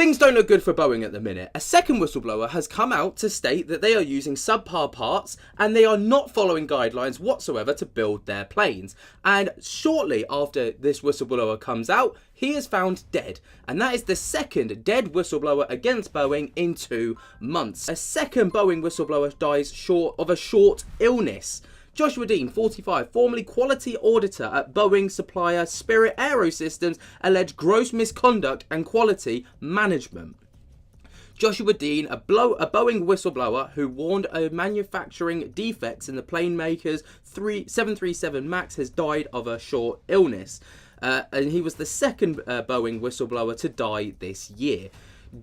Things don't look good for Boeing at the minute. A second whistleblower has come out to state that they are using subpar parts and they are not following guidelines whatsoever to build their planes. And shortly after this whistleblower comes out, he is found dead. And that is the second dead whistleblower against Boeing in 2 months. A second Boeing whistleblower dies of a short illness. Joshua Dean, 45, formerly quality auditor at Boeing supplier Spirit Aerosystems, alleged gross misconduct and quality management. Joshua Dean, a Boeing whistleblower who warned of manufacturing defects in the plane maker's 737 MAX, has died of a short illness. And he was the second Boeing whistleblower to die this year.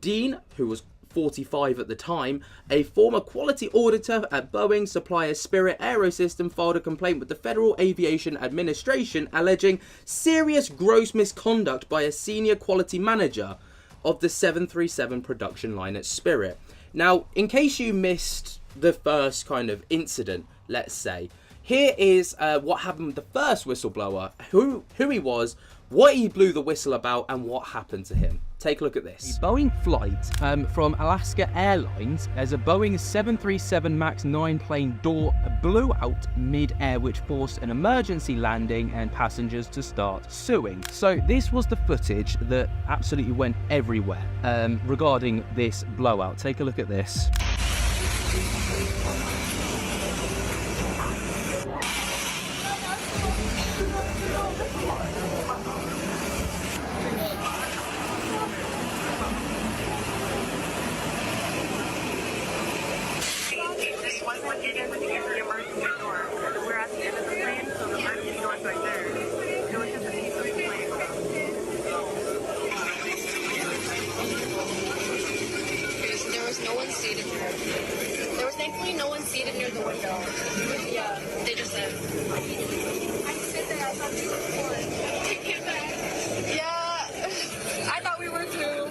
Dean, who was 45 at the time, a former quality auditor at Boeing supplier Spirit Aerosystems, filed a complaint with the Federal Aviation Administration alleging serious gross misconduct by a senior quality manager of the 737 production line at Spirit. Now, in case you missed the first kind of incident, let's say, here is what happened with the first whistleblower, who he was, what he blew the whistle about, and what happened to him. Take a look at this. A Boeing flight from Alaska Airlines, as a Boeing 737 MAX 9 plane door blew out mid-air, which forced an emergency landing and passengers to start suing. So this was the footage that absolutely went everywhere regarding this blowout. Take a look at this. There was thankfully no one seated near the window. Yeah, they just said, I sit there, I thought we were bored. Yeah, I thought we were too.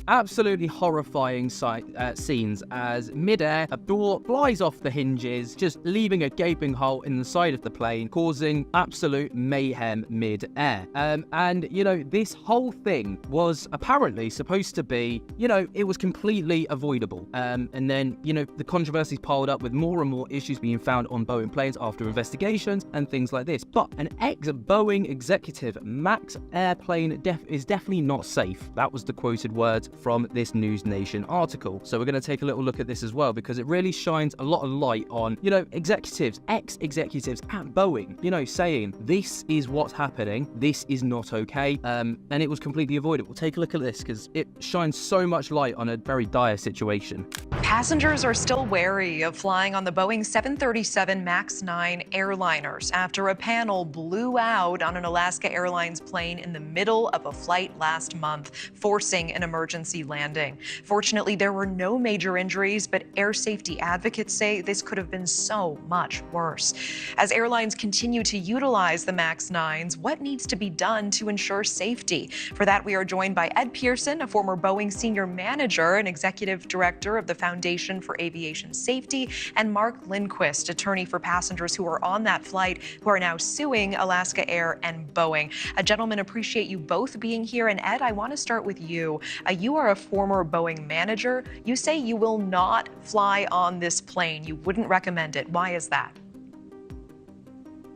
Absolutely horrifying scenes as mid-air, a door flies off the hinges, just leaving a gaping hole in the side of the plane, causing absolute mayhem mid-air. And, you know, this whole thing was apparently supposed to be, you know, it was completely avoidable. And then, you know, the controversies piled up with more and more issues being found on Boeing planes after investigations and things like this. But an ex-Boeing executive, MAX airplane is definitely not safe. That was the quoted words from this News Nation article. So we're going to take a little look at this as well, because it really shines a lot of light on, you know, executives, ex-executives at Boeing, you know, saying this is what's happening, this is not okay, and it was completely avoidable. Take a look at this, because it shines so much light on a very dire situation. Passengers are still wary of flying on the Boeing 737 MAX 9 airliners after a panel blew out on an Alaska Airlines plane in the middle of a flight last month, forcing an emergency landing. Fortunately, there were no major injuries, but air safety advocates say this could have been so much worse. As airlines continue to utilize the MAX 9s, what needs to be done to ensure safety? For that, we are joined by Ed Pearson, a former Boeing senior manager and executive director of the Foundation for Aviation Safety, and Mark Lindquist, attorney for passengers who were on that flight who are now suing Alaska Air and Boeing. Gentlemen, appreciate you both being here. And Ed, I want to start with you. You are a former Boeing manager. You say you will not fly on this plane. You wouldn't recommend it. Why is that?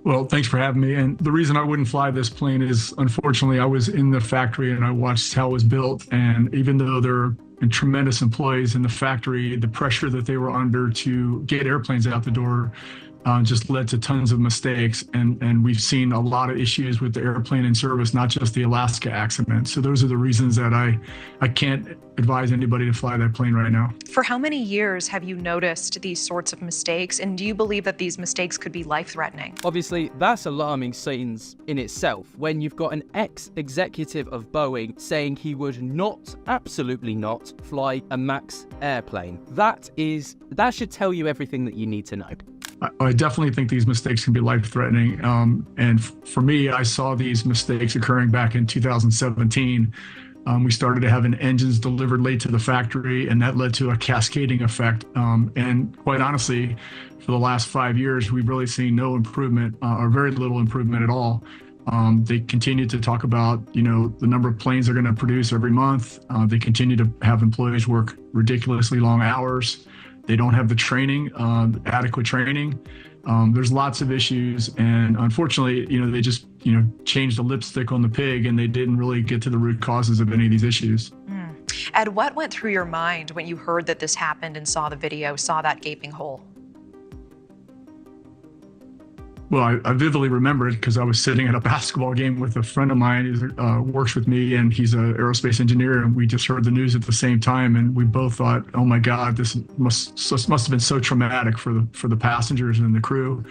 Well, thanks for having me. And the reason I wouldn't fly this plane is, unfortunately, I was in the factory and I watched how it was built. And even though they're tremendous employees in the factory, the pressure that they were under to get airplanes out the door just led to tons of mistakes. And we've seen a lot of issues with the airplane in service, not just the Alaska accident. So those are the reasons that I can't advise anybody to fly that plane right now. For how many years have you noticed these sorts of mistakes? And do you believe that these mistakes could be life-threatening? Obviously, that's alarming scenes in itself. When you've got an ex-executive of Boeing saying he would not, absolutely not, fly a MAX airplane. That should tell you everything that you need to know. I definitely think these mistakes can be life-threatening. And for me, I saw these mistakes occurring back in 2017. We started having engines delivered late to the factory, and that led to a cascading effect. And quite honestly, for the last 5 years, we've really seen no improvement or very little improvement at all. They continue to talk about, the number of planes they're going to produce every month. They continue to have employees work ridiculously long hours. They don't have the training, adequate training. There's lots of issues, and unfortunately, they just, changed the lipstick on the pig, and they didn't really get to the root causes of any of these issues. Ed, what went through your mind when you heard that this happened and saw the video, saw that gaping hole? Well, I vividly remember it because I was sitting at a basketball game with a friend of mine who works with me, and he's an aerospace engineer, and we just heard the news at the same time, and we both thought, "Oh my God, this must have been so traumatic for the passengers and the crew."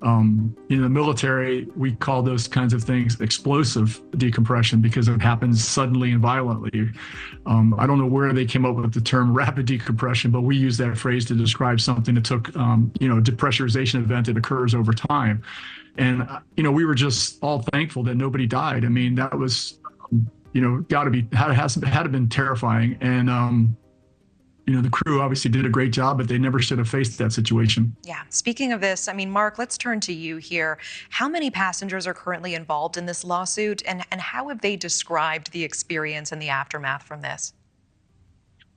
In the military, we call those kinds of things explosive decompression because it happens suddenly and violently. I don't know where they came up with the term rapid decompression, but we use that phrase to describe something that took, a depressurization event that occurs over time. And, we were just all thankful that nobody died. I mean, that was, had to have been terrifying. And, the crew obviously did a great job, but they never should have faced that situation. Yeah. Speaking of this, Mark, let's turn to you here. How many passengers are currently involved in this lawsuit, and how have they described the experience and the aftermath from this?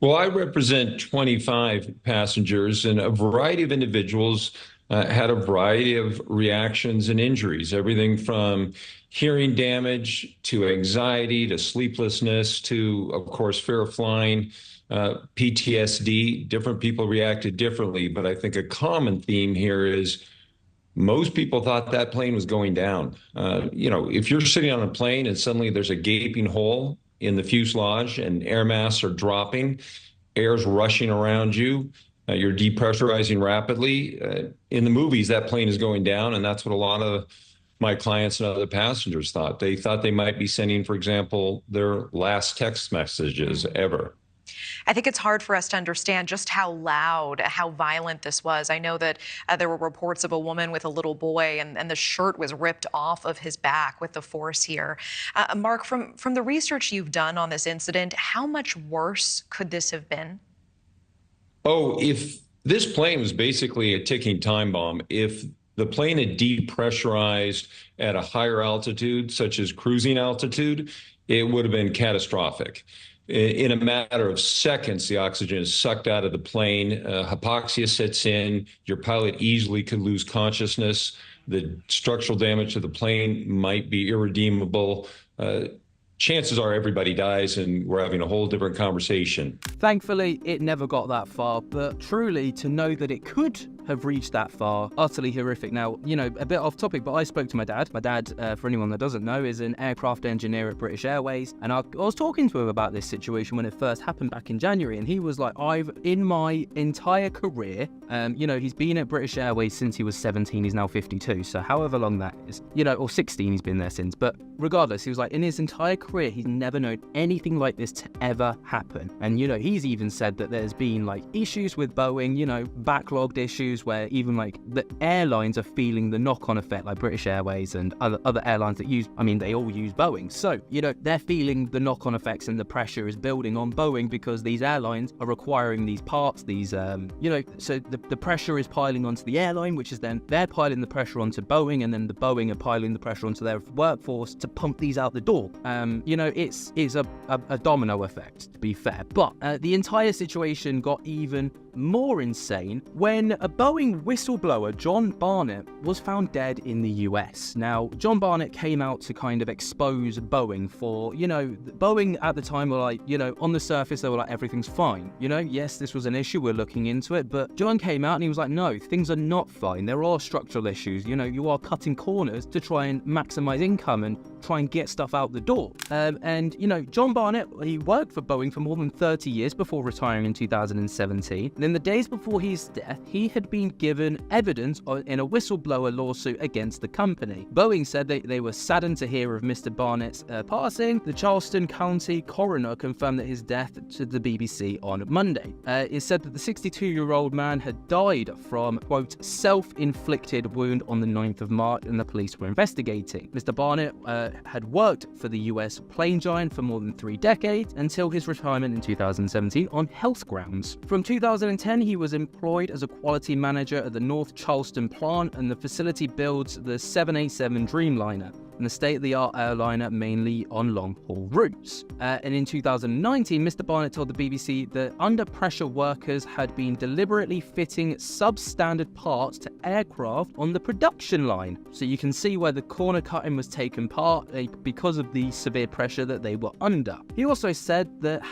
Well, I represent 25 passengers, and a variety of individuals had a variety of reactions and injuries, everything from hearing damage to anxiety to sleeplessness to, of course, fear of flying. PTSD. Different people reacted differently, but I think a common theme here is most people thought that plane was going down. If you're sitting on a plane and suddenly there's a gaping hole in the fuselage and air masks are dropping, air's rushing around you, you're depressurizing rapidly. In the movies, that plane is going down, and that's what a lot of my clients and other passengers thought. They thought they might be sending, for example, their last text messages ever. I think it's hard for us to understand just how loud, how violent this was. I know that there were reports of a woman with a little boy, and the shirt was ripped off of his back with the force here. Mark, from the research you've done on this incident, how much worse could this have been? Oh, if this plane was basically a ticking time bomb, if the plane had depressurized at a higher altitude, such as cruising altitude, it would have been catastrophic. In a matter of seconds, the oxygen is sucked out of the plane. Hypoxia sets in. Your pilot easily could lose consciousness. The structural damage to the plane might be irredeemable. Chances are everybody dies, and we're having a whole different conversation. Thankfully, it never got that far, but truly to know that it could have reached that far, utterly horrific. Now, a bit off topic, but I spoke to my dad. My dad, for anyone that doesn't know, is an aircraft engineer at British Airways, and I was talking to him about this situation when it first happened back in January, and he was like, in my entire career, he's been at British Airways since he was 17, he's now 52, so however long that is, or 16, he's been there since, but regardless, he was like, in his entire career, he's never known anything like this to ever happen. And, he's even said that there's been issues with Boeing, backlogged issues where even the airlines are feeling the knock-on effect, like British Airways and other airlines that they all use Boeing. So, they're feeling the knock-on effects, and the pressure is building on Boeing because these airlines are requiring these parts, so the pressure is piling onto the airline, which is then they're piling the pressure onto Boeing, and then the Boeing are piling the pressure onto their workforce to pump these out the door. It's a domino effect, to be fair. But the entire situation got even more insane when a Boeing whistleblower, John Barnett, was found dead in the US. Now, John Barnett came out to kind of expose Boeing for, Boeing at the time were on the surface, they were like, everything's fine. Yes, this was an issue, we're looking into it, but John came out and he was like, no, things are not fine. There are structural issues. You are cutting corners to try and maximize income and try and get stuff out the door. John Barnett, he worked for Boeing for more than 30 years before retiring in 2017. And in the days before his death, he had been given evidence in a whistleblower lawsuit against the company. Boeing said they were saddened to hear of Mr. Barnett's passing. The Charleston County coroner confirmed that his death to the BBC on Monday. It said that the 62-year-old man had died from, quote, self-inflicted wound on the 9th of March, and the police were investigating. Mr. Barnett had worked for the US plane giant for more than 3 decades until his retirement in 2017 on health grounds. From 2010, he was employed as a quality manager at the North Charleston plant, and the facility builds the 787 Dreamliner. and a state-of-the-art airliner mainly on long-haul routes. And in 2019, Mr. Barnett told the BBC that under-pressure workers had been deliberately fitting substandard parts to aircraft on the production line. So you can see where the corner cutting was taken part because of the severe pressure that they were under. He also said that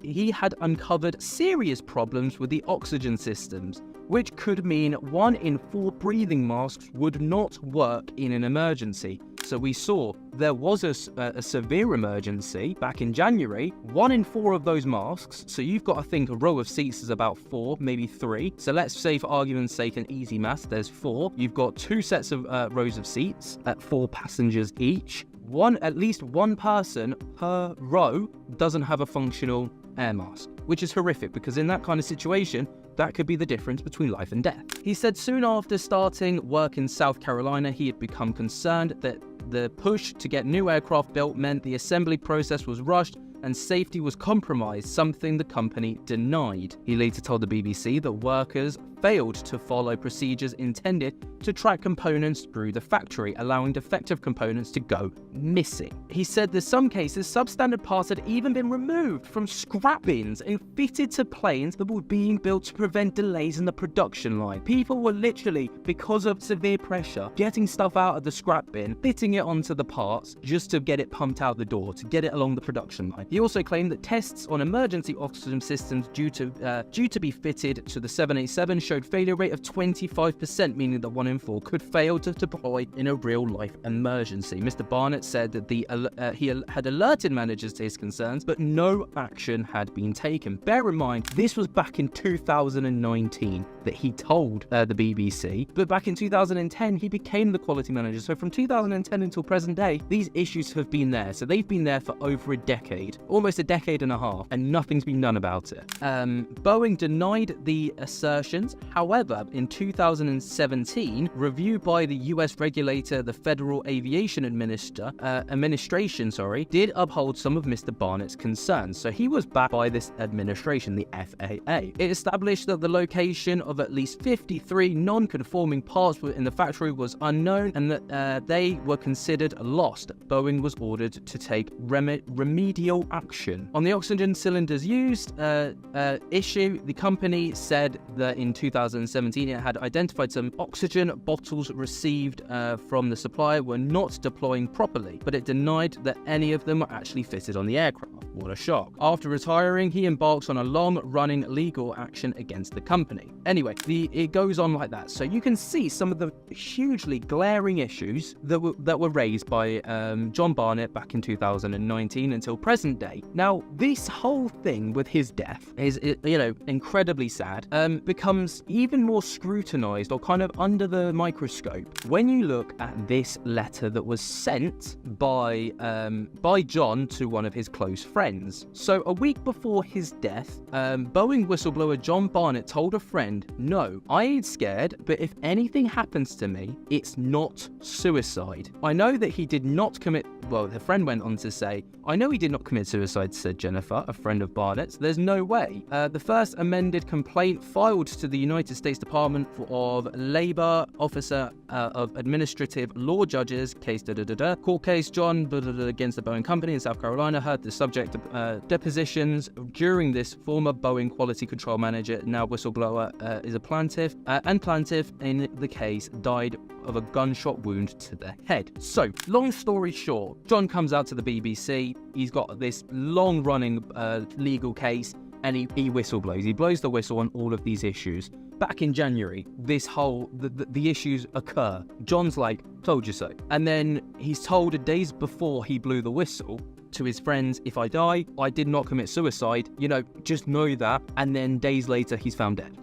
he had uncovered serious problems with the oxygen systems, which could mean 1 in 4 breathing masks would not work in an emergency. So we saw there was a severe emergency back in January. 1 in 4 of those masks, so you've got to think a row of seats is about 4, maybe 3. So let's say for argument's sake an easy math, there's 4. You've got 2 sets of rows of seats at 4 passengers each. At least one person per row doesn't have a functional air mask, which is horrific because in that kind of situation, that could be the difference between life and death. He said soon after starting work in South Carolina, he had become concerned that the push to get new aircraft built meant the assembly process was rushed and safety was compromised, something the company denied. He later told the BBC that workers failed to follow procedures intended to track components through the factory, allowing defective components to go missing. He said in some cases, substandard parts had even been removed from scrap bins and fitted to planes that were being built to prevent delays in the production line. People were literally, because of severe pressure, getting stuff out of the scrap bin, fitting it onto the parts just to get it pumped out the door, to get it along the production line. He also claimed that tests on emergency oxygen systems due to be fitted to the 787 showed failure rate of 25%, meaning that 1 in 4 could fail to deploy in a real-life emergency. Mr. Barnett said that he had alerted managers to his concerns, but no action had been taken. Bear in mind, this was back in 2019 that he told the BBC, but back in 2010, he became the quality manager. So from 2010 until present day, these issues have been there. So they've been there for over a decade, almost a decade and a half, and nothing's been done about it. Boeing denied the assertions. However, in 2017, review by the US regulator, the Federal Aviation Administration, did uphold some of Mr. Barnett's concerns. So he was backed by this administration, the FAA. It established that the location of at least 53 non-conforming parts in the factory was unknown and that they were considered lost. Boeing was ordered to take remedial action. On the oxygen cylinders used issue, the company said that in 2017 it had identified some oxygen bottles received from the supplier were not deploying properly, but it denied that any of them were actually fitted on the aircraft. What a shock. After retiring, he embarks on a long-running legal action against the company. Anyway, it goes on like that. So you can see some of the hugely glaring issues that were raised by John Barnett back in 2019 until present day. Now, this whole thing with his death is, incredibly sad, becomes even more scrutinized or kind of under the microscope when you look at this letter that was sent by John to one of his close friends. So a week before his death, Boeing whistleblower John Barnett told a friend, "No, I ain't scared, but if anything happens to me, it's not suicide." I know that he did not commit, well, the friend went on to say, "I know he did not commit suicide," said Jennifer, a friend of Barnett's. "There's no way." The first amended complaint filed to the United States Department of Labor, Officer of Administrative Law Judges, court case John against the Boeing Company in South Carolina, heard the subject of depositions. During this, former Boeing quality control manager, now whistleblower, is a plaintiff, and plaintiff in the case died of a gunshot wound to the head. So, long story short, John comes out to the BBC. He's got this long-running legal case, and he whistleblows. He blows the whistle on all of these issues. Back in January, the issues occur. John's like, "Told you so." And then he's told days before he blew the whistle to his friends, "If I die, I did not commit suicide. Just know that." And then days later, he's found dead.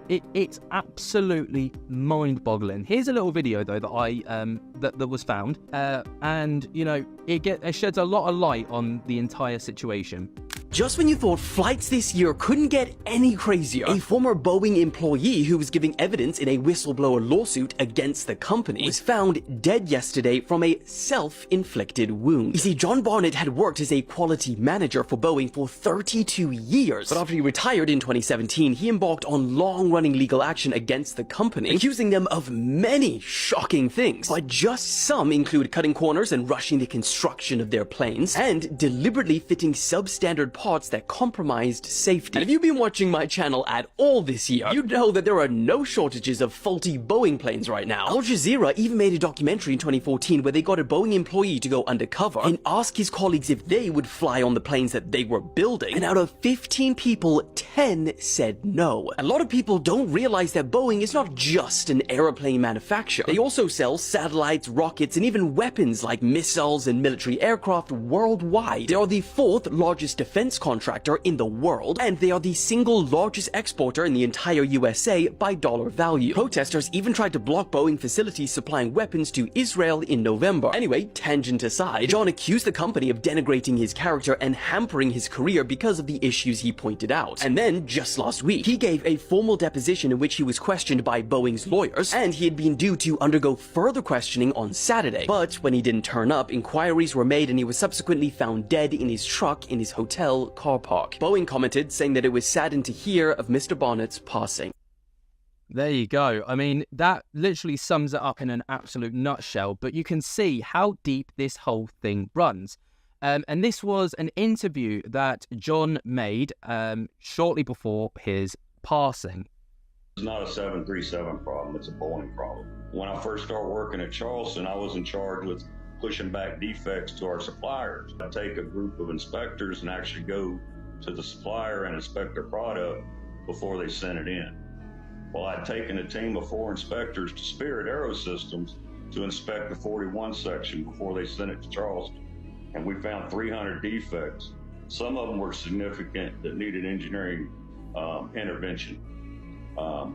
It's absolutely mind-boggling. Here's a little video though that was found, and it sheds a lot of light on the entire situation. Just when you thought flights this year couldn't get any crazier, a former Boeing employee who was giving evidence in a whistleblower lawsuit against the company was found dead yesterday from a self-inflicted wound. You see, John Barnett had worked as a quality manager for Boeing for 32 years, but after he retired in 2017, he embarked on long-running legal action against the company, accusing them of many shocking things, but just some include cutting corners and rushing the construction of their planes, and deliberately fitting substandard parts that compromised safety. And if you've been watching my channel at all this year, you know that there are no shortages of faulty Boeing planes right now. Al Jazeera even made a documentary in 2014 where they got a Boeing employee to go undercover and ask his colleagues if they would fly on the planes that they were building, and out of 15 people, 10 said no. A lot of people don't realize that Boeing is not just an airplane manufacturer. They also sell satellites, rockets, and even weapons like missiles and military aircraft worldwide. They are the 4th largest defense contractor in the world, and they are the single largest exporter in the entire USA by dollar value. Protesters even tried to block Boeing facilities supplying weapons to Israel in November. Anyway, tangent aside, John accused the company of denigrating his character and hampering his career because of the issues he pointed out. And then, just last week, he gave a formal deposition in which he was questioned by Boeing's lawyers, and he had been due to undergo further questioning on Saturday. But when he didn't turn up, inquiries were made and he was subsequently found dead in his truck in his hotel car park. Boeing commented, saying that it was saddened to hear of Mr. Barnett's passing. There you go. I mean, that literally sums it up in an absolute nutshell, but you can see how deep this whole thing runs. And this was an interview that John made shortly before his passing. It's not a 737 problem, it's a Boeing problem. When I first started working at Charleston, I was in charge with pushing back defects to our suppliers. I'd take a group of inspectors and actually go to the supplier and inspect their product before they sent it in. Well, I'd taken a team of 4 inspectors to Spirit Aerosystems to inspect the 41 section before they sent it to Charleston. And we found 300 defects. Some of them were significant that needed engineering intervention.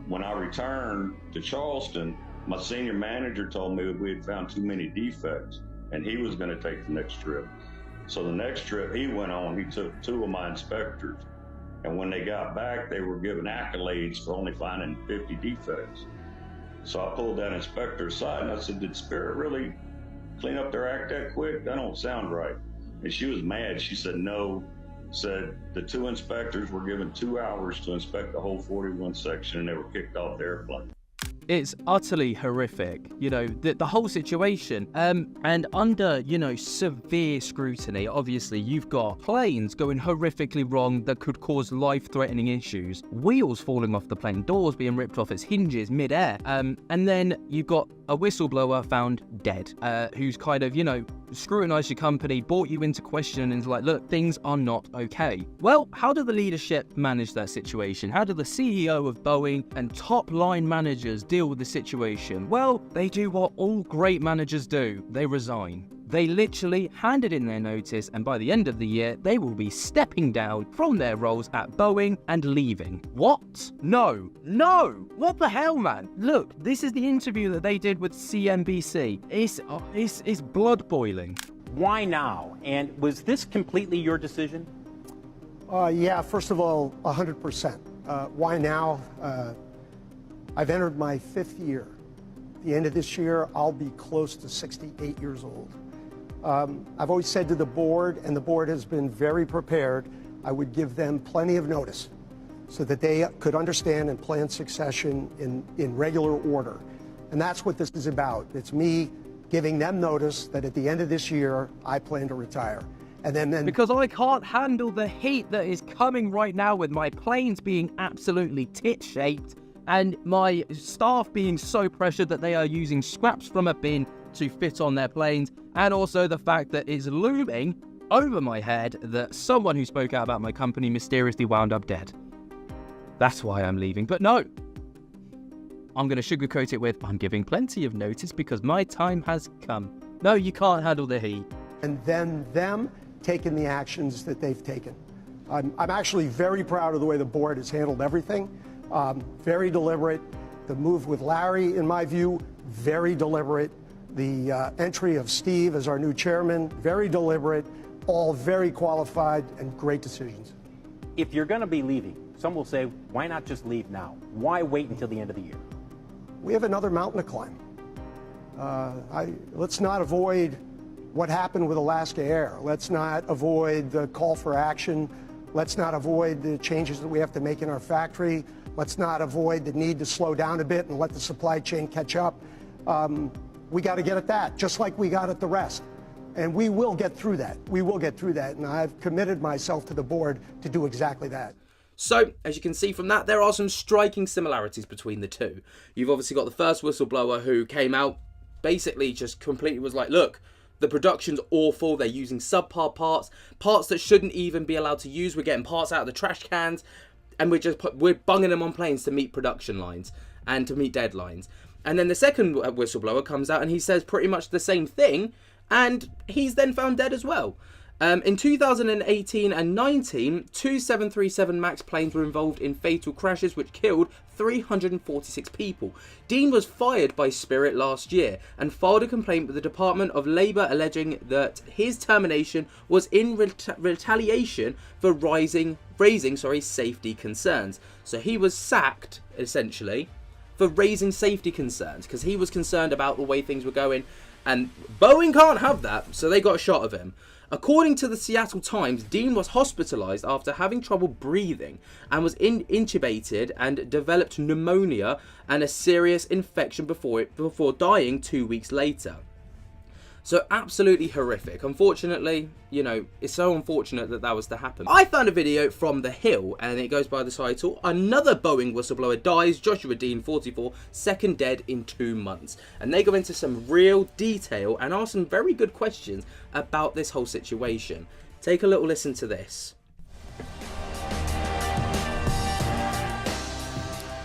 When I returned to Charleston, my senior manager told me we had found too many defects and he was going to take the next trip. So the next trip he went on, he took 2 of my inspectors. And when they got back, they were given accolades for only finding 50 defects. So I pulled that inspector aside and I said, did Spirit really clean up their act that quick? That don't sound right. And she was mad. She said, no. Said the 2 inspectors were given 2 hours to inspect the whole 41 section and they were kicked off the airplane. It's utterly horrific, you know, the whole situation. And under, you know, severe scrutiny, obviously, you've got planes going horrifically wrong that could cause life-threatening issues, wheels falling off the plane, doors being ripped off its hinges mid-air. And then you've got a whistleblower found dead, who's kind of, you know, scrutinized your company, brought you into question and is like, look, things are not okay. Well, how do the leadership manage that situation? How do the CEO of Boeing and top line managers deal with the situation? Well, they do what all great managers do. They resign. They literally handed in their notice, and by the end of the year, they will be stepping down from their roles at Boeing and leaving. What? No. What the hell, man? Look, this is the interview that they did with CNBC. It's blood boiling. Why now? And was this completely your decision? Yeah, first of all, 100%. Why now? I've entered my 5th year. At the end of this year, I'll be close to 68 years old. I've always said to the board, and the board has been very prepared, I would give them plenty of notice so that they could understand and plan succession in regular order. And that's what this is about. It's me giving them notice that at the end of this year, I plan to retire. And then because I can't handle the heat that is coming right now with my planes being absolutely tit-shaped and my staff being so pressured that they are using scraps from a bin to fit on their planes, and also the fact that it's looming over my head that someone who spoke out about my company mysteriously wound up dead. That's why I'm leaving. But no, I'm going to sugarcoat it with, I'm giving plenty of notice because my time has come. No, you can't handle the heat. And then them taking the actions that they've taken. I'm actually very proud of the way the board has handled everything. Very deliberate. The move with Larry, in my view, very deliberate. The entry of Steve as our new chairman, very deliberate. all very qualified and great decisions. If you're going to be leaving, some will say, why not just leave now? Why wait until the end of the year? We have another mountain to climb. Let's not avoid what happened with Alaska Air. Let's not avoid the call for action. Let's not avoid the changes that we have to make in our factory. Let's not avoid the need to slow down a bit and let the supply chain catch up. We got to get at that, just like we got at the rest. And we will get through that. We will get through that. And I've committed myself to the board to do exactly that. So, as you can see from that, there are some striking similarities between the two. You've obviously got the first whistleblower who came out, basically just completely was like, look, the production's awful, they're using subpar parts that shouldn't even be allowed to use, we're getting parts out of the trash cans, and we're bunging them on planes to meet production lines and to meet deadlines. And then the second whistleblower comes out and he says pretty much the same thing, and he's then found dead as well. In 2018 and 19, two 737 MAX planes were involved in fatal crashes which killed 346 people. Dean was fired by Spirit last year and filed a complaint with the Department of Labour alleging that his termination was in retaliation for raising safety concerns. So he was sacked, essentially, for raising safety concerns because he was concerned about the way things were going, and Boeing can't have that, so they got a shot of him. According to the Seattle Times, Dean was hospitalized after having trouble breathing and was intubated and developed pneumonia and a serious infection before dying 2 weeks later. So absolutely horrific. Unfortunately, you know, it's so unfortunate that that was to happen. I found a video from The Hill and it goes by the title, Another Boeing Whistleblower Dies, Joshua Dean, 44, second dead in 2 months. And they go into some real detail and ask some very good questions about this whole situation. Take a little listen to this.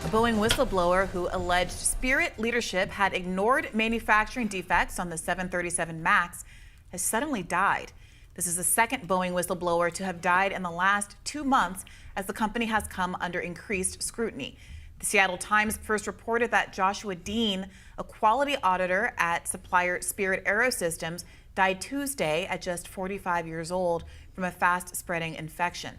A Boeing whistleblower who alleged Spirit leadership had ignored manufacturing defects on the 737 MAX has suddenly died. This is the second Boeing whistleblower to have died in the last 2 months as the company has come under increased scrutiny. The Seattle Times first reported that Joshua Dean, a quality auditor at supplier Spirit Aerosystems, died Tuesday at just 45 years old from a fast-spreading infection.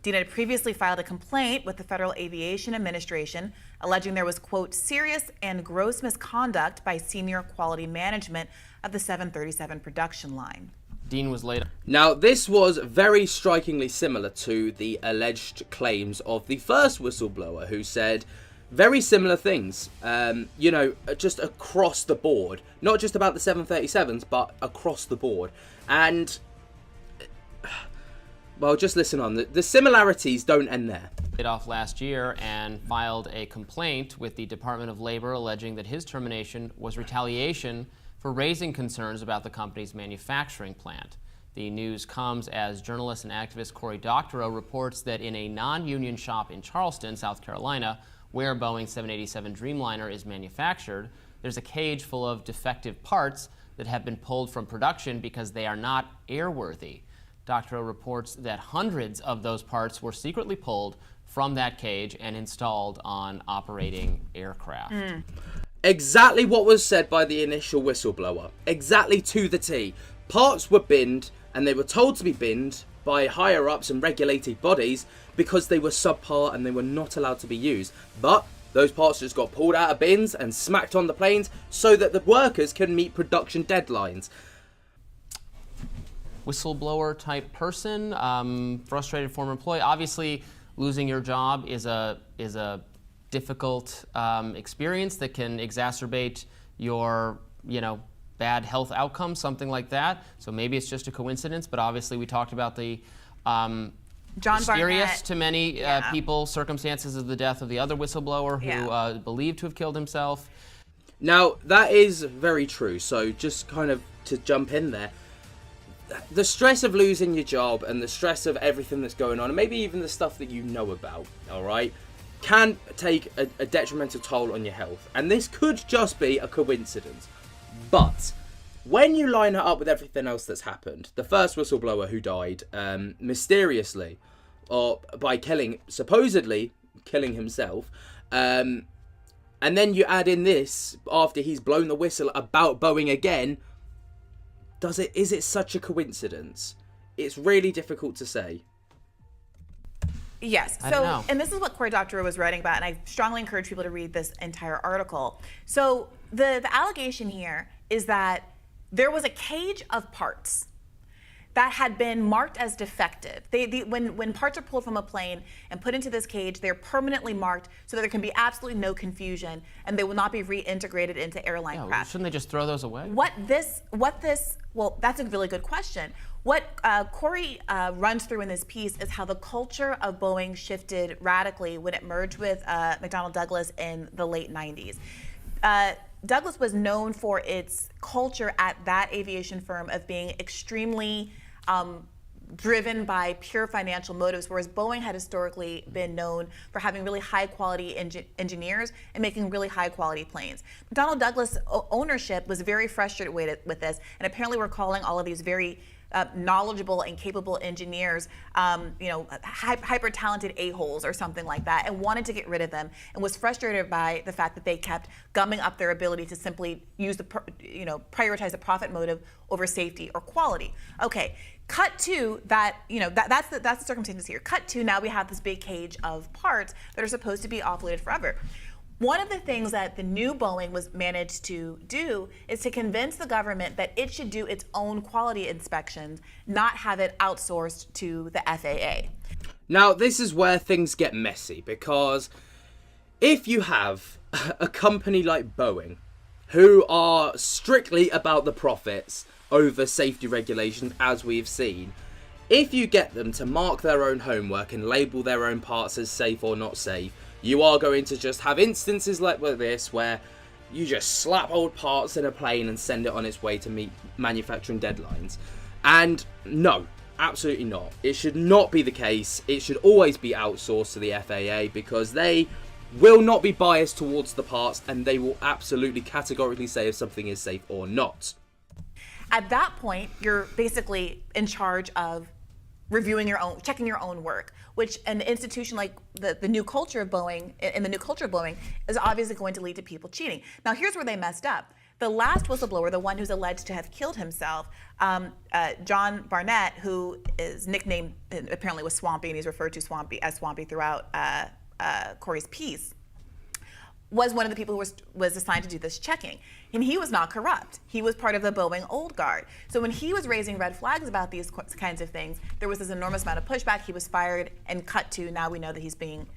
Dean had previously filed a complaint with the Federal Aviation Administration alleging there was, quote, serious and gross misconduct by senior quality management of the 737 production line. Dean was later. Now, this was very strikingly similar to the alleged claims of the first whistleblower who said very similar things, you know, just across the board. Not just about the 737s, but across the board. And well, just listen on. The similarities don't end there. Off last year and filed a complaint with the Department of Labor alleging that his termination was retaliation for raising concerns about the company's manufacturing plant. The news comes as journalist and activist Cory Doctorow reports that in a non-union shop in Charleston, South Carolina, where Boeing 787 Dreamliner is manufactured, there's a cage full of defective parts that have been pulled from production because they are not airworthy. Doctorow reports that hundreds of those parts were secretly pulled from that cage and installed on operating aircraft. Exactly what was said by the initial whistleblower. Exactly to the T. Parts were binned, and they were told to be binned by higher-ups and regulated bodies because they were subpar and they were not allowed to be used. But those parts just got pulled out of bins and smacked on the planes so that the workers can meet production deadlines. Whistleblower type person, frustrated former employee. Obviously, losing your job is a difficult experience that can exacerbate your, bad health outcomes, something like that. So maybe it's just a coincidence, but obviously we talked about the John mysterious Barnett. to many people circumstances of the death of the other whistleblower who believed to have killed himself. Now, that is very true. So just kind of to jump in there, the stress of losing your job and the stress of everything that's going on, and maybe even the stuff that you know about, all right, can take a detrimental toll on your health. And this could just be a coincidence. But when you line it up with everything else that's happened, the first whistleblower who died mysteriously, or by supposedly killing himself, and then you add in this after he's blown the whistle about Boeing again, is it such a coincidence? it's really difficult to say. Yes. I don't know. And this is what Cory Doctorow was writing about, and I strongly encourage people to read this entire article. So the allegation here is that there was a cage of parts that had been marked as defective. When parts are pulled from a plane and put into this cage, they're permanently marked so that there can be absolutely no confusion, and they will not be reintegrated into airline craft. Shouldn't they just throw those away? Well, that's a really good question. What Cory runs through in this piece is how the culture of Boeing shifted radically when it merged with McDonnell Douglas in the late 90s. Douglas was known for its culture at that aviation firm of being extremely driven by pure financial motives, whereas Boeing had historically been known for having really high quality engineers and making really high quality planes. McDonnell Douglas ownership was very frustrated with this, and apparently were calling all of these very knowledgeable and capable engineers, hyper talented a-holes or something like that, and wanted to get rid of them, and was frustrated by the fact that they kept gumming up their ability to simply use prioritize the profit motive over safety or quality. Okay, cut to that. That's the circumstances here. Cut to now we have this big cage of parts that are supposed to be offloaded forever. One of the things that the new Boeing was managed to do is to convince the government that it should do its own quality inspections, not have it outsourced to the FAA. Now, this is where things get messy, because if you have a company like Boeing, who are strictly about the profits over safety regulations, as we've seen, if you get them to mark their own homework and label their own parts as safe or not safe, you are going to just have instances like this where you just slap old parts in a plane and send it on its way to meet manufacturing deadlines. And no, absolutely not. It should not be the case. It should always be outsourced to the FAA, because they will not be biased towards the parts, and they will absolutely categorically say if something is safe or not. At that point, you're basically in charge of reviewing checking your own work, which an institution like the new culture of Boeing, in the new culture of Boeing, is obviously going to lead to people cheating. Now, here's where they messed up. The last whistleblower, the one who's alleged to have killed himself, John Barnett, who is nicknamed, apparently was Swampy, and he's referred to as Swampy throughout Cory's piece, was one of the people who was assigned to do this checking. And he was not corrupt. He was part of the Boeing old guard. So when he was raising red flags about these kinds of things, there was this enormous amount of pushback. He was fired, and cut to now we know that he's being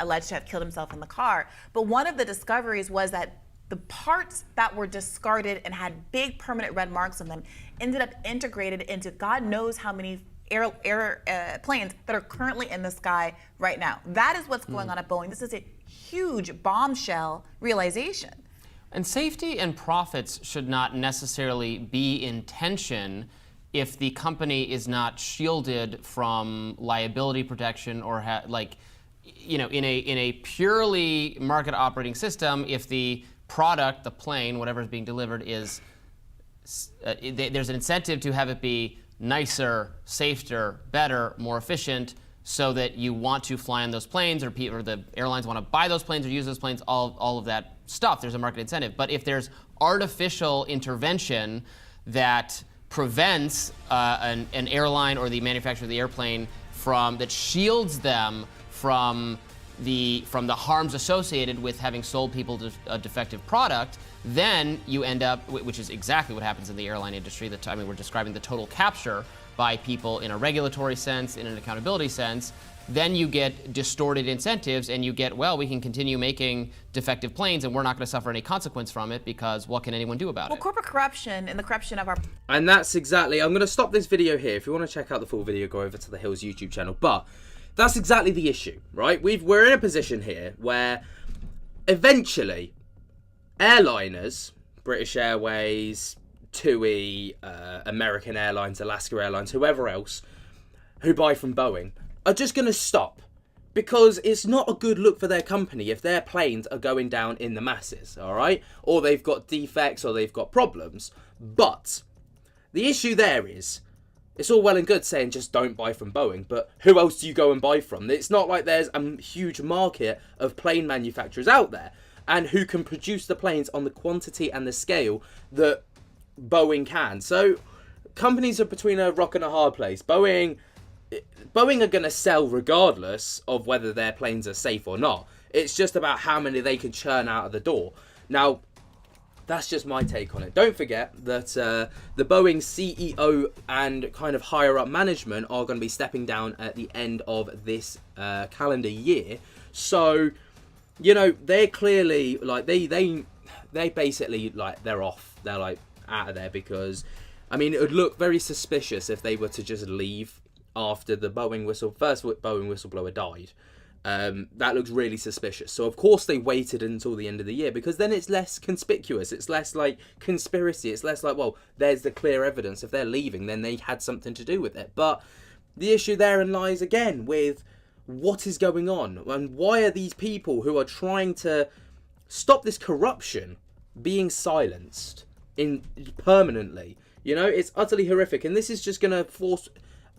alleged to have killed himself in the car. But one of the discoveries was that the parts that were discarded and had big permanent red marks on them ended up integrated into God knows how many planes that are currently in the sky right now. That is what's going on at Boeing. This is a huge bombshell realization. And safety and profits should not necessarily be in tension if the company is not shielded from liability protection or in a purely market operating system. If the product, the plane, whatever is being delivered, is there's an incentive to have it be nicer, safer, better, more efficient, so that you want to fly on those planes, or the airlines want to buy those planes or use those planes, all of that stuff. There's a market incentive. But if there's artificial intervention that prevents an airline or the manufacturer of the airplane that shields them from the harms associated with having sold people a defective product, then you end up, which is exactly what happens in the airline industry. We're describing the total capture by people in a regulatory sense, in an accountability sense. Then you get distorted incentives, and you get, we can continue making defective planes, and we're not going to suffer any consequence from it, because what can anyone do about it? Well, corporate corruption and the corruption of our... And that's exactly... I'm going to stop this video here. If you want to check out the full video, go over to the Hills YouTube channel. But that's exactly the issue, right? We're in a position here where eventually airliners, British Airways, TUI, American Airlines, Alaska Airlines, whoever else who buy from Boeing, are just going to stop, because it's not a good look for their company if their planes are going down in the masses, all right? Or they've got defects, or they've got problems. But the issue there is, it's all well and good saying just don't buy from Boeing, but who else do you go and buy from? It's not like there's a huge market of plane manufacturers out there, and who can produce the planes on the quantity and the scale that Boeing can. So companies are between a rock and a hard place. Boeing are going to sell regardless of whether their planes are safe or not. It's just about how many they can churn out of the door. Now, that's just my take on it. Don't forget that the Boeing CEO and kind of higher up management are going to be stepping down at the end of this calendar year. So, you know, they're clearly like they basically like they're off. They're like out of there because, I mean, it would look very suspicious if they were to just leave after the first Boeing whistleblower died. That looks really suspicious. So of course they waited until the end of the year, because then it's less conspicuous. It's less like conspiracy. It's less like, well, there's the clear evidence. If they're leaving, then they had something to do with it. But the issue therein lies again with what is going on, and why are these people who are trying to stop this corruption being silenced permanently? You know, it's utterly horrific, and this is just going to force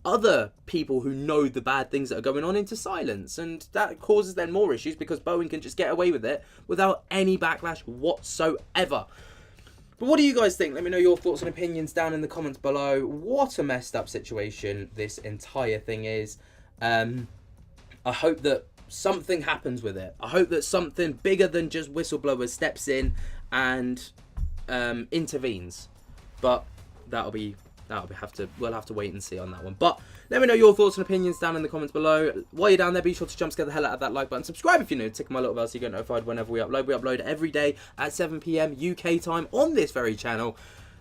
other people who know the bad things that are going on into silence, and that causes then more issues because Boeing can just get away with it without any backlash whatsoever. But what do you guys think? Let me know your thoughts and opinions down in the comments below. What a messed up situation this entire thing is. I hope that something happens with it. I hope that something bigger than just whistleblowers steps in and intervenes. But we'll have to wait and see on that one. But let me know your thoughts and opinions down in the comments below. While you're down there, be sure to jump scare the hell out of that like button. Subscribe if you're new. Tick my little bell so you get notified whenever we upload. We upload every day at 7 PM UK time on this very channel.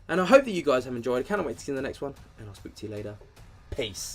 And I hope that you guys have enjoyed. I cannot wait to see you in the next one. And I'll speak to you later. Peace.